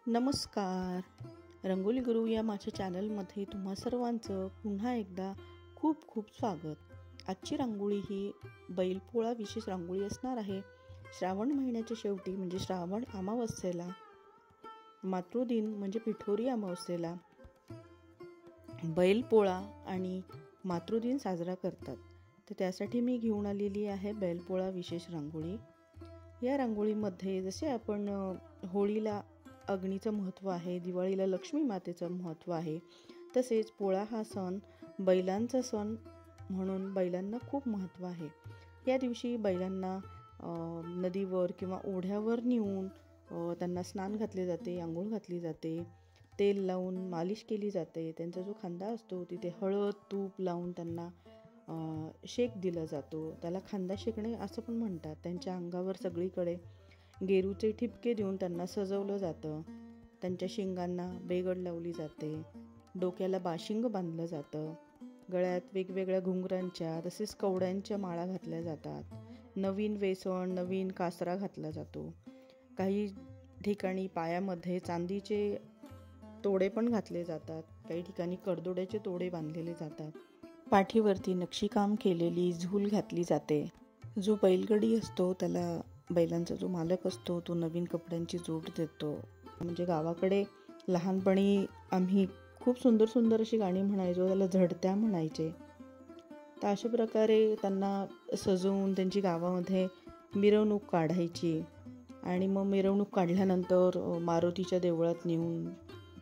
नमस्कार. रंगोली गुरु या माझ्या चॅनलमध्ये तुम्हा सर्वांचं पुन्हा एकदा खूप खूप स्वागत. आजची रांगोळी ही बैलपोळा विशेष रांगोळी असणार आहे. श्रावण महिन्याच्या शेवटी म्हणजे श्रावण अमावस्येला, मातृदिन म्हणजे पिठोरी अमावस्येला बैलपोळा आणि मातृदिन साजरा करतात. तर त्यासाठी मी घेऊन आलेली आहे बैलपोळा विशेष रांगोळी. या रांगोळीमध्ये जसे आपण होळीला अग्नीचं महत्त्व आहे, दिवाळीला लक्ष्मी मातेचं महत्त्व आहे, तसेच पोळा हा सण बैलांचा सण म्हणून बैलांना खूप महत्त्व आहे. या दिवशी बैलांना नदीवर किंवा ओढ्यावर नेऊन त्यांना स्नान घातले जाते, आंघोळ घातली जाते, तेल लावून मालिश केली जाते. त्यांचा जो खांदा असतो तिथे हळद तूप लावून त्यांना शेक दिला जातो. त्याला खांदा शेकणे असं पण म्हणतात. त्यांच्या अंगावर सगळीकडे गेरूचे ठिपके देऊन त्यांना सजवलं जातं. त्यांच्या शिंगांना बेगड लावली जाते, डोक्याला बाशिंग बांधलं जातं, गळ्यात वेगवेगळ्या घुंगरांच्या तसेच कवड्यांच्या माळा घातल्या जातात. नवीन वेसण, नवीन कासरा घातला जातो. काही ठिकाणी पायामध्ये चांदीचे तोडे पण घातले जातात, काही ठिकाणी कडदोड्याचे तोडे बांधलेले जातात. पाठीवरती नक्षीकाम केलेली झूल घातली जाते. जो बैलगाडी असतो त्याला बैलांचा जो मालक असतो तो नवीन कपड्यांची जोड देतो. म्हणजे गावाकडे लहानपणी आम्ही खूप सुंदर सुंदर अशी गाणी म्हणायचो, त्याला झडत्या म्हणायचे. तर अशा प्रकारे त्यांना सजवून त्यांची गावामध्ये मिरवणूक काढायची आणि मग मिरवणूक काढल्यानंतर मारुतीच्या देवळात नेऊन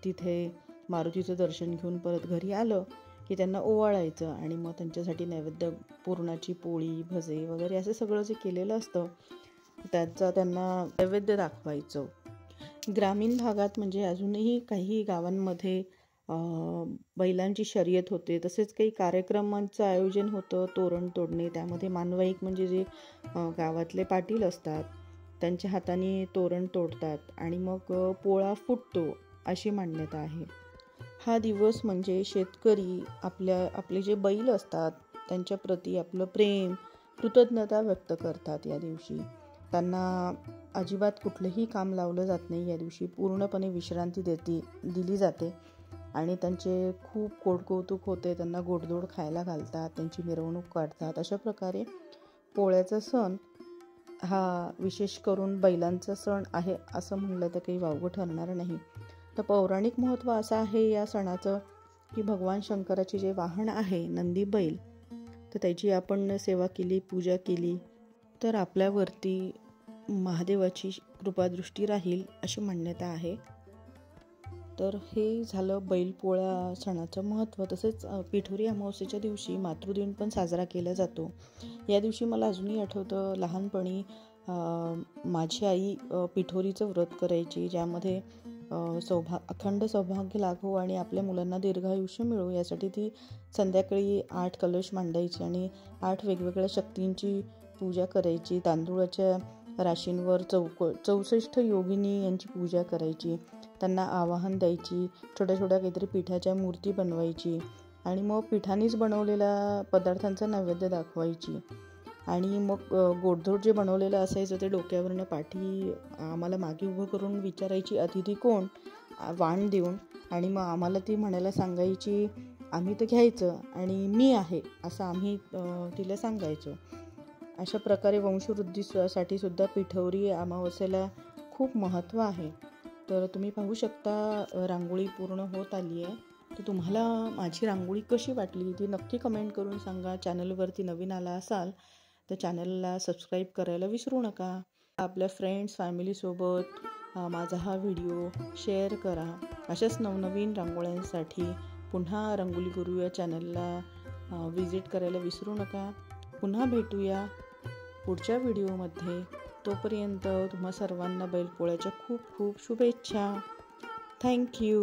तिथे मारुतीचं दर्शन घेऊन परत घरी आलं की त्यांना ओवाळायचं आणि मग त्यांच्यासाठी नैवेद्य, पुरणाची पोळी, भजे वगैरे असं सगळं जे केलेलं असतं त्याचा त्यांना नैवेद्य दाखवायचं. ग्रामीण भागात म्हणजे अजूनही काही गावांमध्ये बैलांची शर्यत होते. तसेच काही कार्यक्रमांचं आयोजन होतं, तोरण तोडणे. त्यामध्ये मानवाईक म्हणजे जे गावातले पाटील असतात त्यांच्या हाताने तोरण तोडतात आणि मग पोळा फुटतो अशी मान्यता आहे. हा दिवस म्हणजे शेतकरी आपले जे बैल असतात त्यांच्या प्रती आपलं प्रेम, कृतज्ञता व्यक्त करतात. या दिवशी त्यांना अजिबात कुठलंही काम लावलं जात नाही. या दिवशी पूर्णपणे विश्रांती दिली जाते आणि त्यांचे खूप कोडकौतुक होते. त्यांना गोडधोड खायला घालतात, त्यांची मिरवणूक काढतात. अशा प्रकारे पोळ्याचा सण हा विशेष करून बैलांचा सण आहे असं म्हणलं तर काही वावगं ठरणार नाही. तर पौराणिक महत्त्व असं आहे या सणाचं की भगवान शंकराचे जे वाहन आहे नंदी बैल, तर त्याची आपण सेवा केली, पूजा केली तर आपल्यावरती महादेवाची कृपादृष्टी राहील अशी मान्यता आहे. तर हे झालं बैलपोळा सणाचं महत्त्व. तसेच पिठोरी अमावस्येच्या दिवशी मातृदिन पण साजरा केला जातो. या दिवशी मला अजूनही आठवतं, लहानपणी माझी आई पिठोरीचं व्रत करायची, ज्यामध्ये अखंड सौभाग्य लाभो आणि आपल्या मुलांना दीर्घायुष्य मिळो यासाठी ती संध्याकाळी 8 कलश मांडायची आणि 8 वेगवेगळ्या शक्तींची पूजा करायची. तांदूळाच्या राशींवर 64 योगिनी यांची पूजा करायची, त्यांना आवाहन द्यायची, छोट्या छोट्या काहीतरी पिठाच्या मूर्ती बनवायची आणि मग पिठानेच बनवलेल्या पदार्थांचा नैवेद्य दाखवायची. आणि मग गोडधोड जे बनवलेलं असायचं ते डोक्यावरनं पाठी आम्हाला मागे उभं करून विचारायची अतिथी कोण, वाण देऊन, आणि मग आम्हाला ती म्हणायला सांगायची. आम्ही तर घ्यायचं आणि मी आहे असं आम्ही तिला सांगायचो. अशा प्रकारे वंशवृद्धीसाठी सुद्धा पिठोरी अमावस्येला खूप महत्त्व आहे. तर तुम्ही पाहू शकता रांगोळी पूर्ण होत आली आहे. तर तुम्हाला माझी रांगोळी कशी वाटली ती नक्की कमेंट करून सांगा. चॅनलवरती नवीन आला असाल तर चॅनलला सबस्क्राईब करायला विसरू नका. आपल्या फ्रेंड्स, फॅमिलीसोबत माझा हा व्हिडिओ शेअर करा. अशाच नवनवीन रांगोळ्यांसाठी पुन्हा रंगोली गुरु या चॅनलला विजिट करायला विसरू नका. पुन्हा भेटूया पुढच्या व्हिडिओमध्ये. तोपर्यंत तुम्हा सर्वांना बैलपोळ्याच्या खूप खूप शुभेच्छा. थँक्यू.